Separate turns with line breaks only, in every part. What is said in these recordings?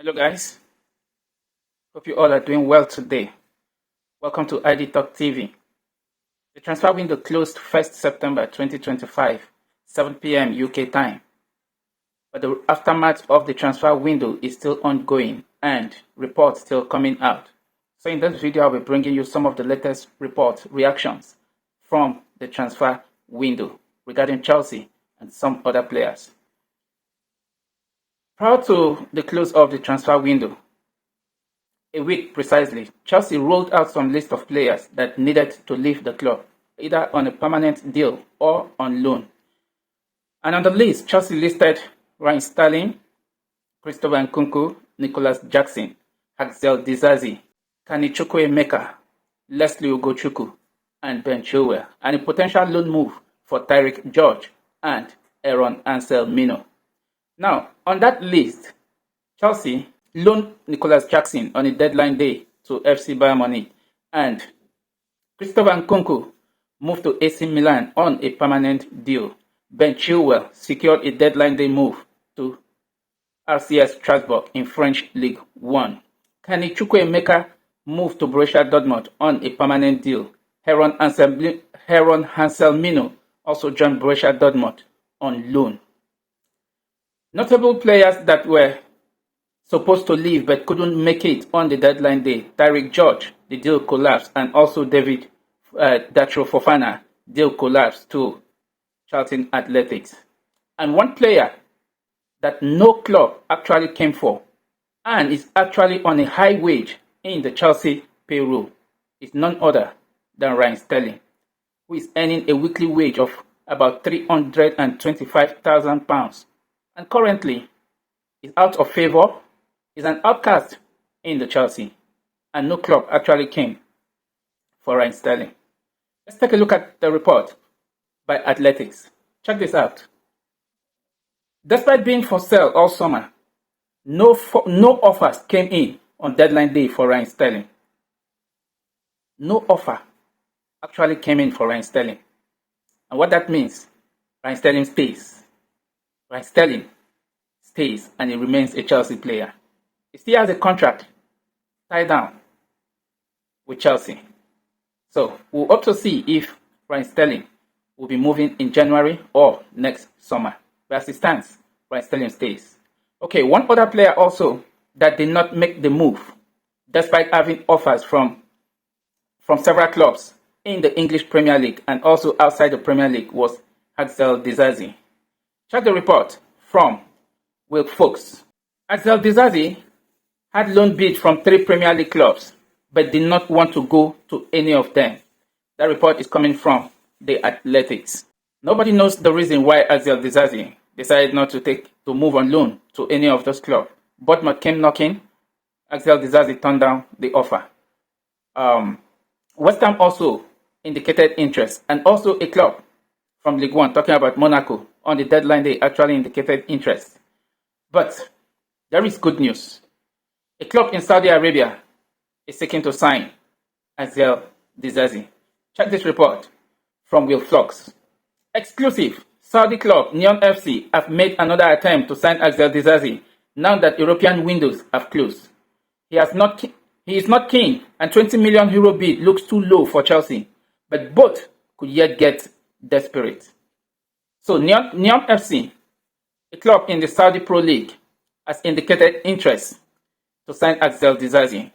Hello guys, hope you all are doing well today. Welcome to ID Talk TV. The transfer window closed 1st September 2025, 7 p.m. UK time. But the aftermath of the transfer window is still ongoing and reports still coming out. So in this video, I'll be bringing you some of the latest reports, reactions from the transfer window regarding Chelsea and some other players. Prior to the close of the transfer window, a week precisely, Chelsea rolled out some list of players that needed to leave the club, either on a permanent deal or on loan. And on the list, Chelsea listed Raheem Sterling, Christopher Nkunku, Nicholas Jackson, Axel Disasi, Kenny Chukwuemeka, Leslie Ugochukwu, and Ben Chilwell, and a potential loan move for Tyreek George and Aaron Anselmino. Now, on that list, Chelsea loaned Nicholas Jackson on a deadline day to FC Bayern Munich, and Christopher Nkunku moved to AC Milan on a permanent deal. Ben Chilwell secured a deadline day move to RCS Strasbourg in French League 1. Kenny Chukwuemeka moved to Borussia Dortmund on a permanent deal. Aaron Anselmino also joined Borussia Dortmund on loan. Notable players that were supposed to leave but couldn't make it on the deadline day: Tyreek George, the deal collapsed, and also David Datro Fofana, deal collapsed to Charlton Athletics. And one player that no club actually came for and is actually on a high wage in the Chelsea payroll is none other than Raheem Sterling, who is earning a weekly wage of about £325,000 and currently is out of favor, is an outcast in the Chelsea, and no club actually came for Raheem Sterling. Let's take a look at the report by Athletics. Check this out. Despite being for sale all summer, no offers came in on deadline day for Raheem Sterling. No offer actually came in for Raheem Sterling. And what that means, Raheem Sterling stays. Raheem Sterling stays and he remains a Chelsea player. He still has a contract tied down with Chelsea. So we'll hope to see if Raheem Sterling will be moving in January or next summer. But as it stands, Raheem Sterling stays. Okay, one other player also that did not make the move, despite having offers from several clubs in the English Premier League and also outside the Premier League, was Axel Disasi. Check the report from Will Fox. Axel Disasi had loan bid from 3 Premier League clubs but did not want to go to any of them. That report is coming from the Athletics. Nobody knows the reason why Axel Disasi decided not to move on loan to any of those clubs. Bournemouth came knocking. Axel Disasi turned down the offer. West Ham also indicated interest, and also a club from League 1, talking about Monaco, on the deadline they actually indicated interest. But there is good news. A club in Saudi Arabia is seeking to sign Axel Disasi. Check this report from Will Flux. Exclusive. Saudi club Neom FC have made another attempt to sign Axel Disasi now that European windows have closed. He is not keen, and €20 million bid looks too low for Chelsea, but both could yet get desperate. So Neom FC, a club in the Saudi Pro League, has indicated interest to sign Axel Disasi.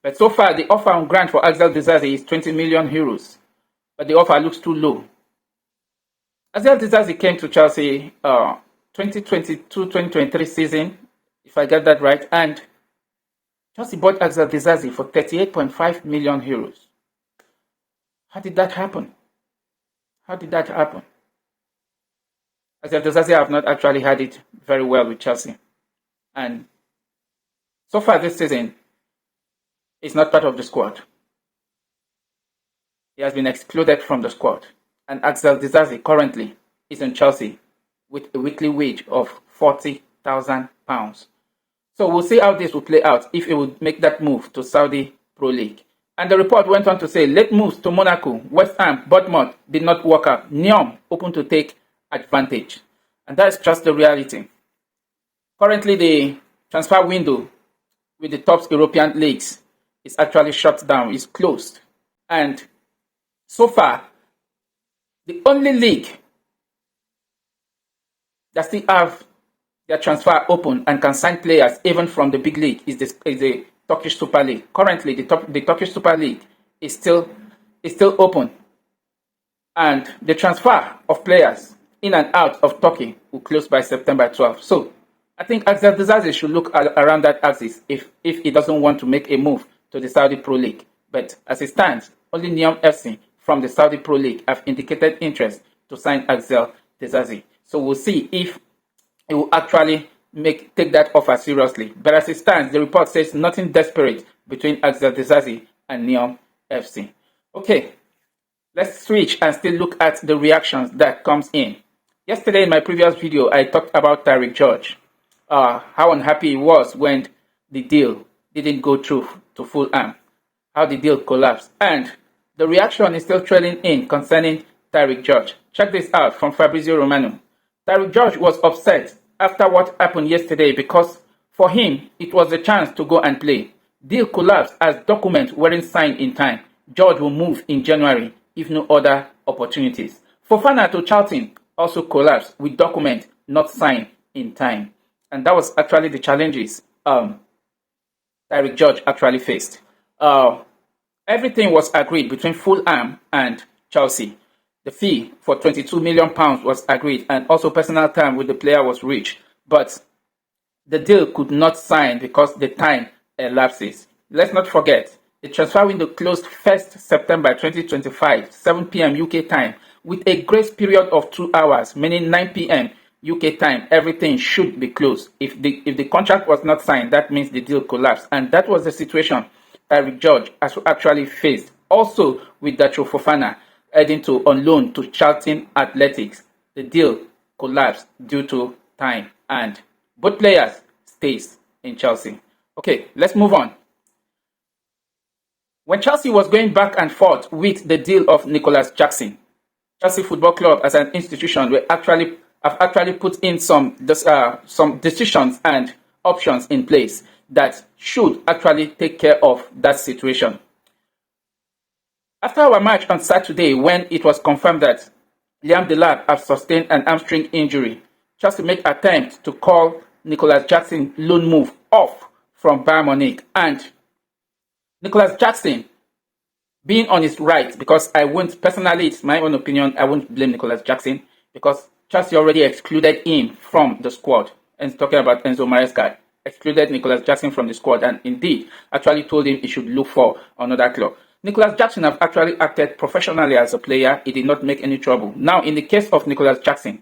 But so far, the offer on grant for Axel Disasi is €20 million, but the offer looks too low. Axel Disasi came to Chelsea 2022-2023 season, if I get that right, and Chelsea bought Axel Disasi for €38.5 million. How did that happen? Axel Disasi have not actually had it very well with Chelsea. And so far this season, he's not part of the squad. He has been excluded from the squad. And Axel Disasi currently is in Chelsea with a weekly wage of £40,000. So we'll see how this will play out if he would make that move to Saudi Pro League. And the report went on to say late moves to Monaco, West Ham, Bournemouth did not work out. Neom open to take advantage. And that's just the reality. Currently, the transfer window with the top European leagues is actually shut down, is closed. And so far, the only league that still have their transfer open and can sign players even from the big league is the Turkish Super League. Currently, the Turkish Super League is still open, and the transfer of players in and out of Turkey will close by September 12th. So I think Alexander Disasi should look around that axis if he doesn't want to make a move to the Saudi Pro League. But as it stands, only Neom FC from the Saudi Pro League have indicated interest to sign Alexander Disasi. So we'll see if he will actually take that offer seriously. But as it stands, the report says nothing desperate between Alexander Disasi and Neom FC. Okay, let's switch and still look at the reactions that comes in. Yesterday in my previous video, I talked about Tariq George, how unhappy he was when the deal didn't go through to Fulham, how the deal collapsed, and the reaction is still trailing in concerning Tariq George. Check this out from Fabrizio Romano. Tariq George was upset after what happened yesterday because for him, it was a chance to go and play. Deal collapsed as documents weren't signed in time. George will move in January if no other opportunities. Fofana to Charlton also collapsed with documents not signed in time. And that was actually the challenges Tariq George actually faced. Everything was agreed between Fulham and Chelsea. The fee for £22 million was agreed, and also personal time with the player was reached. But the deal could not sign because the time elapses. Let's not forget, the transfer window closed 1st September 2025, 7 p.m. UK time, with a grace period of 2 hours, meaning 9 p.m. UK time. Everything should be closed. If the contract was not signed, that means the deal collapsed. And that was the situation Tariq George actually faced. Also with Datro Fofana heading on loan to Charlton Athletics, the deal collapsed due to time, and both players stays in Chelsea. Okay, let's move on. When Chelsea was going back and forth with the deal of Nicholas Jackson, Chelsea Football Club as an institution have actually put in some decisions and options in place that should actually take care of that situation. After our match on Saturday, when it was confirmed that Liam Delap had sustained an hamstring injury, Chelsea made attempts to call Nicholas Jackson loan move off from Bayern Munich, and Nicholas Jackson being on his right, because personally, it's my own opinion, I won't blame Nicholas Jackson because Chelsea already excluded him from the squad. And talking about Enzo Maresca, excluded Nicholas Jackson from the squad, and indeed actually told him he should look for another club. Nicholas Jackson have actually acted professionally as a player. He did not make any trouble. Now, in the case of Nicholas Jackson,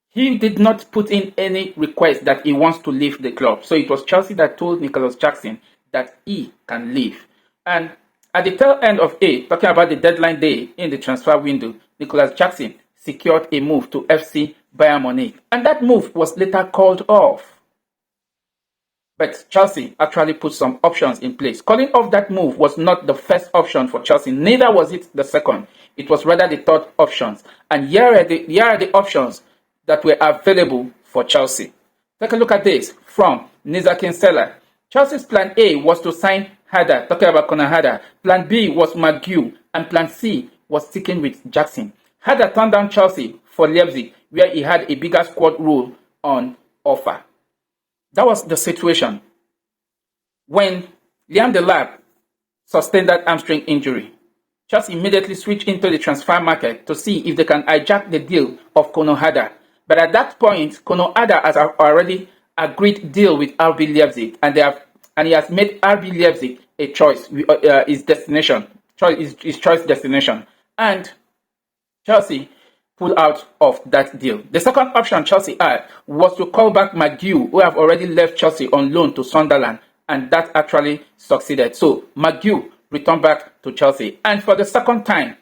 he did not put in any request that he wants to leave the club. So it was Chelsea that told Nicholas Jackson that he can leave. And at the tail end of it, talking about the deadline day in the transfer window, Nicholas Jackson secured a move to FC Bayern Munich. And that move was later called off. But Chelsea actually put some options in place. Calling off that move was not the first option for Chelsea. Neither was it the second. It was rather the third options. And here are the options that were available for Chelsea. Take a look at this from Nizakin Seller. Chelsea's plan A was to sign Hader, talking about Conor Hader. Plan B was Marc Guehi, and plan C was sticking with Jackson. Hader turned down Chelsea for Leipzig, where he had a bigger squad role on offer. That was the situation when Liam Delap sustained that hamstring injury. Chelsea immediately switched into the transfer market to see if they can hijack the deal of Conor Hader. But at that point, Conor Hader has already agreed deal with RB Leipzig, and he has made RB Leipzig a choice, his choice destination, and Chelsea pull out of that deal. The second option Chelsea had was to call back Marc Guehi, who have already left Chelsea on loan to Sunderland, and that actually succeeded. So Marc Guehi returned back to Chelsea, and for the second time,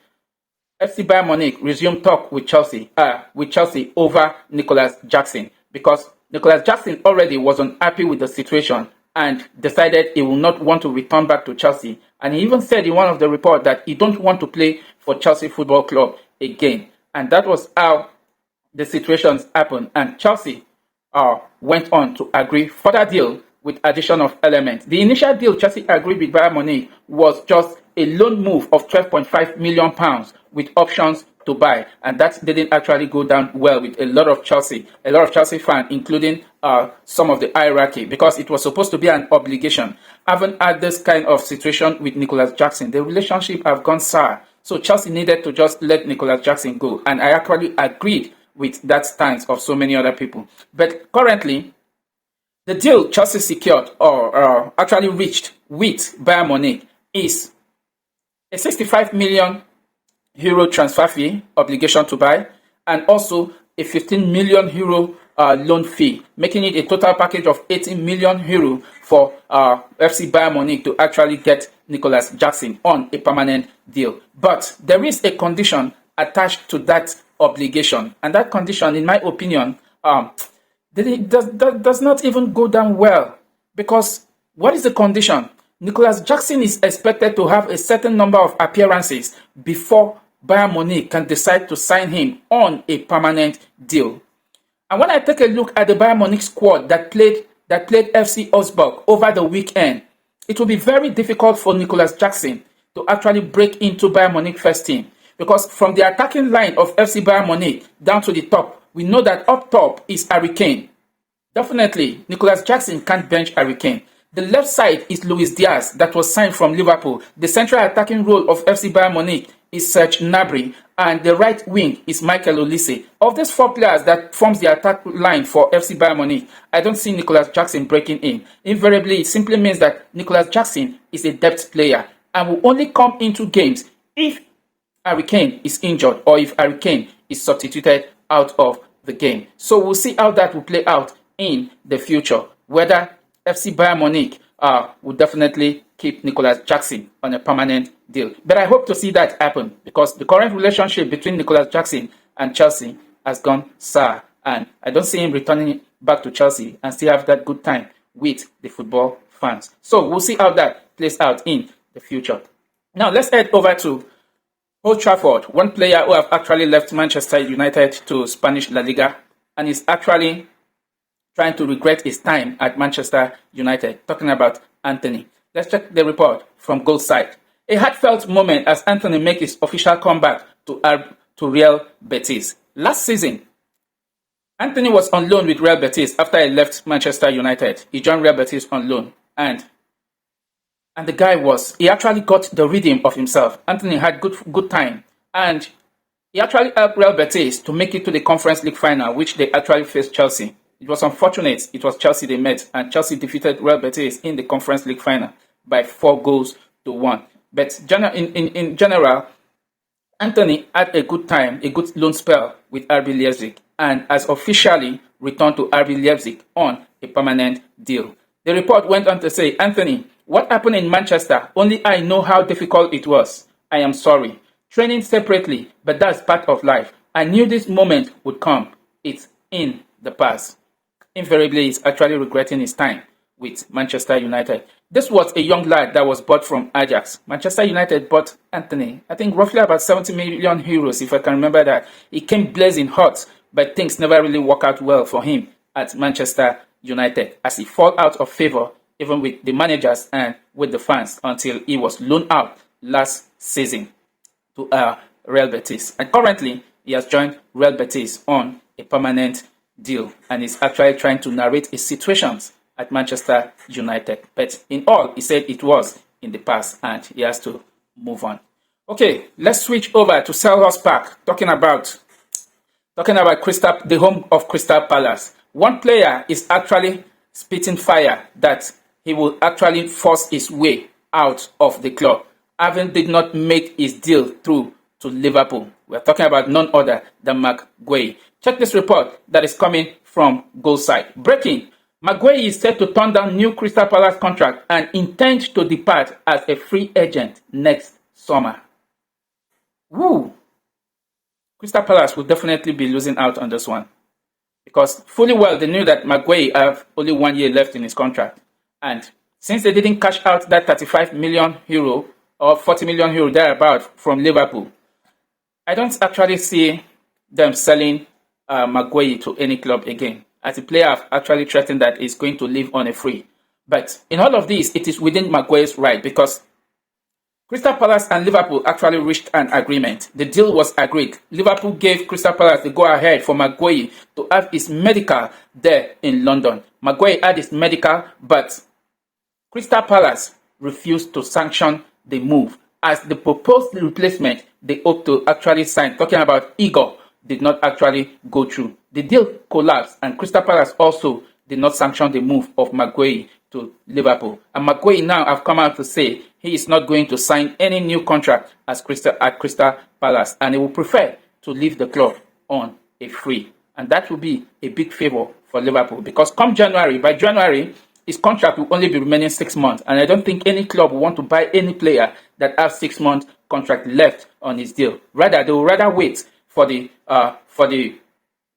FC Bayern Munich resumed talk with Chelsea over Nicholas Jackson, because Nicholas Jackson already was unhappy with the situation and decided he will not want to return back to Chelsea. And he even said in one of the reports that he don't want to play for Chelsea Football Club again. And that was how the situations happened. And Chelsea went on to agree further deal with addition of elements. The initial deal Chelsea agreed with Bayern Munich was just a loan move of £12.5 million with options to buy, and that didn't actually go down well with a lot of Chelsea fans, including some of the hierarchy, because it was supposed to be an obligation. Haven't had this kind of situation with Nicholas Jackson. The relationship have gone sour, so Chelsea needed to just let Nicholas Jackson go, and I actually agreed with that stance of so many other people. But currently, the deal Chelsea secured or actually reached with Bayern Munich is a €65 million transfer fee obligation to buy, and also a €15 million loan fee, making it a total package of €80 million for FC Bayern Munich to actually get Nicholas Jackson on a permanent deal. But there is a condition attached to that obligation, and that condition, in my opinion, does not even go down well, because what is the condition? Nicholas Jackson is expected to have a certain number of appearances before Bayern Munich can decide to sign him on a permanent deal. And when I take a look at the Bayern Munich squad that played FC Augsburg over the weekend, it will be very difficult for Nicholas Jackson to actually break into Bayern Munich first team, because from the attacking line of FC Bayern Munich down to the top, we know that up top is Harry Kane. Definitely, Nicholas Jackson can't bench Harry Kane. The left side is Luis Diaz, that was signed from Liverpool. The central attacking role of FC Bayern Munich is Serge Gnabry, and the right wing is Michael Olise. Of these four players that forms the attack line for FC Bayern Munich, I don't see Nicholas Jackson breaking in. Invariably, it simply means that Nicholas Jackson is a depth player and will only come into games if Harry Kane is injured or if Harry Kane is substituted out of the game. So we'll see how that will play out in the future, whether FC Bayern Munich will definitely keep Nicholas Jackson on a permanent deal. But I hope to see that happen, because the current relationship between Nicholas Jackson and Chelsea has gone sour, and I don't see him returning back to Chelsea and still have that good time with the football fans. So we'll see how that plays out in the future. Now let's head over to Old Trafford. One player who have actually left Manchester United to Spanish La Liga and is actually trying to regret his time at Manchester United. Talking about Anthony. Let's check the report from Goal Site. A heartfelt moment as Anthony makes his official comeback to Real Betis. Last season, Anthony was on loan with Real Betis after he left Manchester United. He joined Real Betis on loan, and the guy he actually got the rhythm of himself. Anthony had good time, and he actually helped Real Betis to make it to the Conference League final, which they actually faced Chelsea. It was unfortunate it was Chelsea they met, and Chelsea defeated Real Betis in the Conference League final by 4-1. But in general, Anthony had a good time, a good loan spell with RB Leipzig, and has officially returned to RB Leipzig on a permanent deal. The report went on to say, Anthony, what happened in Manchester, only I know how difficult it was. I am sorry. Training separately, but that's part of life. I knew this moment would come. It's in the past. Invariably, he's actually regretting his time with Manchester United. This was a young lad that was bought from Ajax. Manchester United bought Anthony, I think roughly about €70 million, if I can remember that. He came blazing hot, but things never really worked out well for him at Manchester United, as he fell out of favour even with the managers and with the fans, until he was loaned out last season to Real Betis. And currently, he has joined Real Betis on a permanent deal, and is actually trying to narrate his situations at Manchester United. But in all, he said it was in the past and he has to move on. Okay, let's switch over to Selhurst Park, talking about the home of Crystal Palace. One player is actually spitting fire that he will actually force his way out of the club, having did not make his deal through to Liverpool. We're talking about none other than Marc Guehi. Check this report that is coming from Goal Site. Breaking: Marc Guehi is set to turn down new Crystal Palace contract and intends to depart as a free agent next summer. Woo! Crystal Palace will definitely be losing out on this one, because fully well they knew that Marc Guehi have only 1 year left in his contract, and since they didn't cash out that €35 million or €40 million thereabout from Liverpool, I don't actually see them selling Marc Guehi to any club again, as the player have actually threatened that he's going to leave on a free. But in all of this, it is within Marc Guehi's right, because Crystal Palace and Liverpool actually reached an agreement. The deal was agreed. Liverpool gave Crystal Palace the go-ahead for Marc Guehi to have his medical there in London. Marc Guehi had his medical, but Crystal Palace refused to sanction the move, as the proposed replacement they hoped to actually sign, talking about Igor, did not actually go through. The deal collapsed, and Crystal Palace also did not sanction the move of Marc Guehi to Liverpool. And Marc Guehi now have come out to say he is not going to sign any new contract at Crystal Palace, and he will prefer to leave the club on a free. And that will be a big favor for Liverpool, because by January, his contract will only be remaining 6 months, and I don't think any club will want to buy any player that has 6 months contract left on his deal. Rather, they will rather wait for the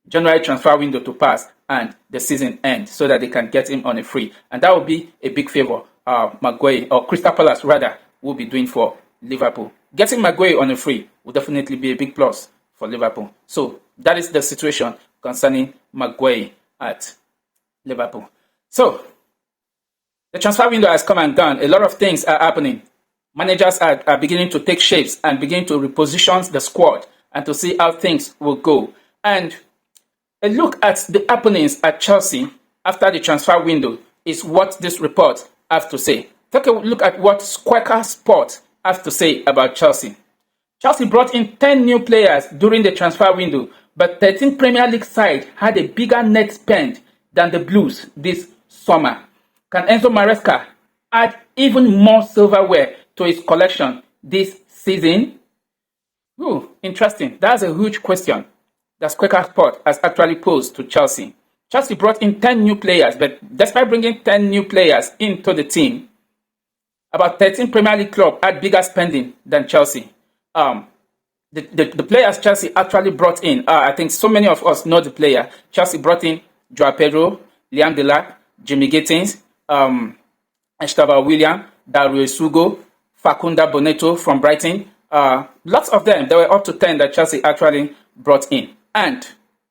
January transfer window to pass and the season end, so that they can get him on a free. And that will be a big favor Marc Guehi, or Crystal Palace rather, will be doing for Liverpool. Getting Marc Guehi on a free will definitely be a big plus for Liverpool. So that is the situation concerning Marc Guehi at Liverpool. So the transfer window has come and gone. A lot of things are happening. Managers are beginning to take shapes and begin to reposition the squad and to see how things will go. And a look at the happenings at Chelsea after the transfer window is what this report have to say. Take a look at what Squawka Sport have to say about Chelsea. Chelsea brought in 10 new players during the transfer window, but 13 Premier League sides had a bigger net spend than the Blues this summer. Can Enzo Maresca add even more silverware to his collection this season? Ooh, interesting. That's a huge question that Squawka Sport has actually posed to Chelsea. Chelsea brought in 10 new players, but despite bringing 10 new players into the team, about 13 Premier League clubs had bigger spending than Chelsea. The players Chelsea actually brought in, I think so many of us know the player. Chelsea brought in Joao Pedro, Liam Delap, Jimmy Gittins, Estava William, Dario Sugo, Facunda Bonetto from Brighton. Lots of them. There were up to 10 that Chelsea actually brought in. And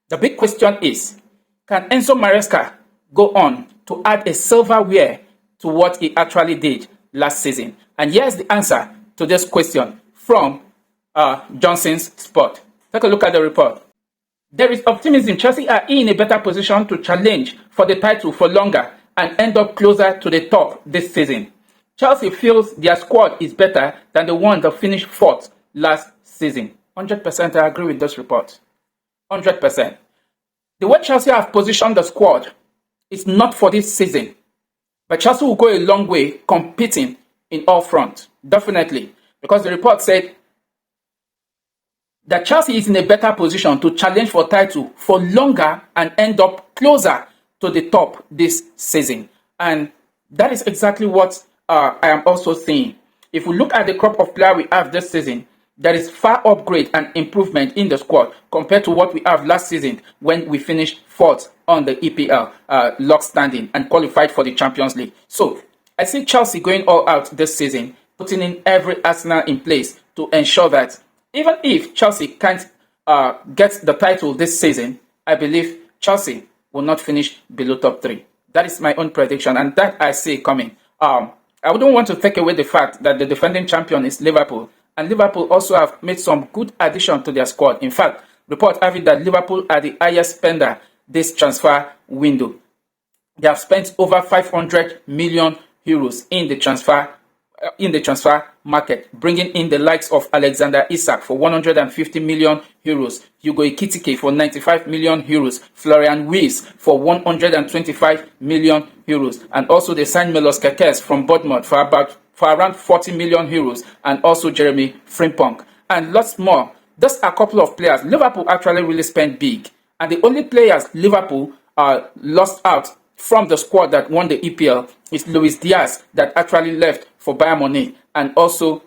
the big question is, can Enzo Maresca go on to add a silverware to what he actually did last season? And here's the answer to this question from Johnson's Sport. Take a look at the report. There is optimism. Chelsea are in a better position to challenge for the title for longer and end up closer to the top this season. Chelsea feels their squad is better than the one that finished fourth last season. 100% I agree with this report. 100%. The way Chelsea have positioned the squad is not for this season, but Chelsea will go a long way competing in all fronts. Definitely. Because the report said that Chelsea is in a better position to challenge for title for longer and end up closer to the top this season. And that is exactly what I am also saying. If we look at the crop of players we have this season, there is far upgrade and improvement in the squad compared to what we have last season when we finished fourth on the EPL log standing and qualified for the Champions League. So I see Chelsea going all out this season, putting in every arsenal in place to ensure that even if Chelsea can't get the title this season, I believe Chelsea will not finish below top 3. That is my own prediction, and that I see coming. I wouldn't want to take away the fact that the defending champion is Liverpool, and Liverpool also have made some good addition to their squad. In fact, reports have it that Liverpool are the highest spender this transfer window. They have spent over 500 million euros in the transfer market, bringing in the likes of Alexander Isak for 150 million euros, Hugo Ekitike for 95 million euros, Florian Wirtz for 125 million euros, and also they signed Milos Kekes from Bournemouth for around 40 million euros, and also Jeremy Frimpong, and lots more. Just a couple of players. Liverpool actually really spent big, and the only players Liverpool lost out from the squad that won the EPL is Luis Diaz, that actually left for Bayern Munich, and also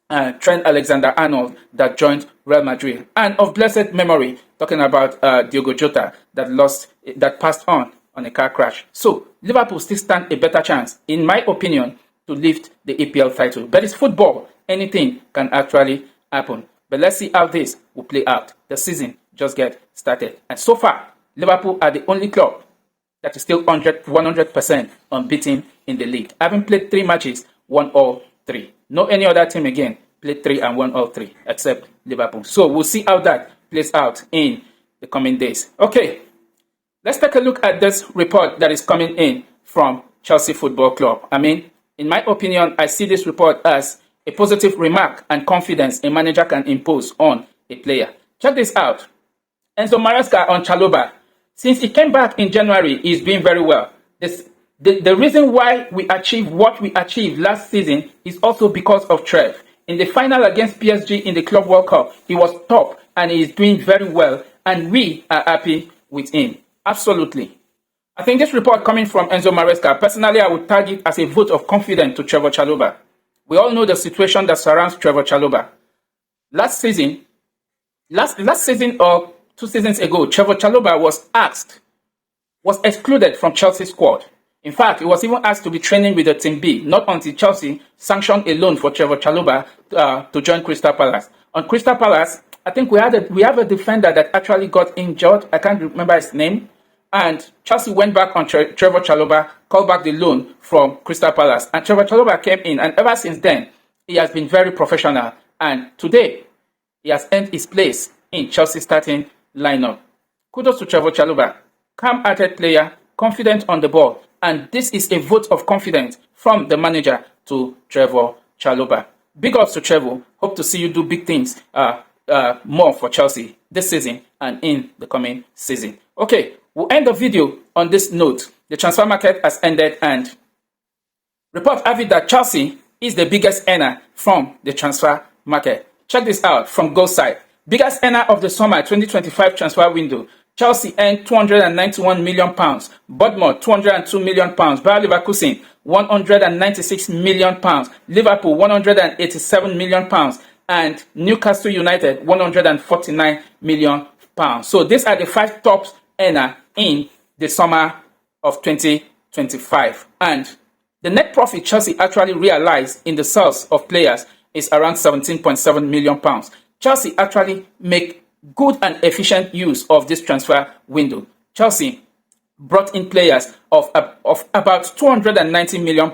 Trent Alexander-Arnold that joined Real Madrid. And of blessed memory, talking about Diogo Jota that passed on a car crash. So Liverpool still stand a better chance, in my opinion, to lift the EPL title. But it's football. Anything can actually happen. But let's see how this will play out. The season just get started. And so far, Liverpool are the only club that is still 100% unbeaten in the league. Having played 3 matches, won all 3. No any other team again played 3 and won all 3 except Liverpool. So we'll see how that plays out in the coming days. Okay, let's take a look at this report that is coming in from Chelsea Football Club. I mean, in my opinion, I see this report as a positive remark and confidence a manager can impose on a player. Check this out. Enzo Maresca on Chalobah. Since he came back in January, he's doing very well. The reason why we achieved what we achieved last season is also because of Trev. In the final against PSG in the Club World Cup, he was top and he is doing very well, and we are happy with him. Absolutely. I think this report coming from Enzo Maresca, personally, I would tag it as a vote of confidence to Trevor Chalobah. We all know the situation that surrounds Trevor Chalobah. Last season or 2 seasons ago, Trevor Chalobah was excluded from Chelsea's squad. In fact, he was even asked to be training with the Team B, not until Chelsea sanctioned a loan for Trevor Chalobah to join Crystal Palace. On Crystal Palace, I think we have a defender that actually got injured. I can't remember his name. And Chelsea went back on Trevor Chalobah, called back the loan from Crystal Palace. And Trevor Chalobah came in, and ever since then, he has been very professional. And today, he has earned his place in Chelsea's starting lineup. Kudos to Trevor Chalobah. Calm-hearted player, confident on the ball. And this is a vote of confidence from the manager to Trevor Chalobah. Big ups to Trevor. Hope to see you do big things more for Chelsea this season and in the coming season. Okay, we'll end the video on this note. The transfer market has ended, and reports have it that Chelsea is the biggest earner from the transfer market. Check this out from Goal Site. Biggest earner of the summer 2025 transfer window. Chelsea earned £291 million, Bournemouth £202 million, Bayer Leverkusen £196 million, Liverpool £187 million, and Newcastle United £149 million. So these are the 5 top earners in the summer of 2025. And the net profit Chelsea actually realized in the sales of players is around £17.7 million. Chelsea actually make good and efficient use of this transfer window. Chelsea brought in players of about £290 million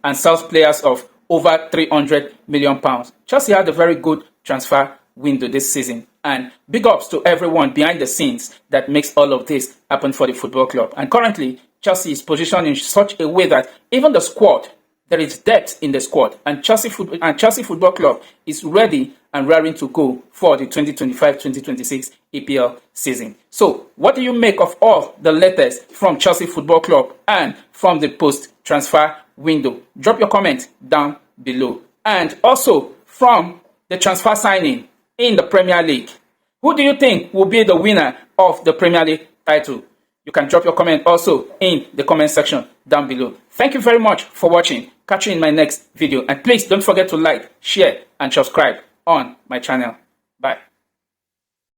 and sells players of over £300 million. Chelsea had a very good transfer window this season, and big ups to everyone behind the scenes that makes all of this happen for the football club. And currently, Chelsea is positioned in such a way that even the squad, there is depth in the squad, and Chelsea Football Club is ready and raring to go for the 2025-2026 EPL season. So, what do you make of all the letters from Chelsea Football Club and from the post-transfer window? Drop your comment down below. And also, from the transfer signing in the Premier League, who do you think will be the winner of the Premier League title? You can drop your comment also in the comment section down below. Thank you very much for watching. Catch you in my next video. And please don't forget to like, share, and subscribe on my channel. Bye.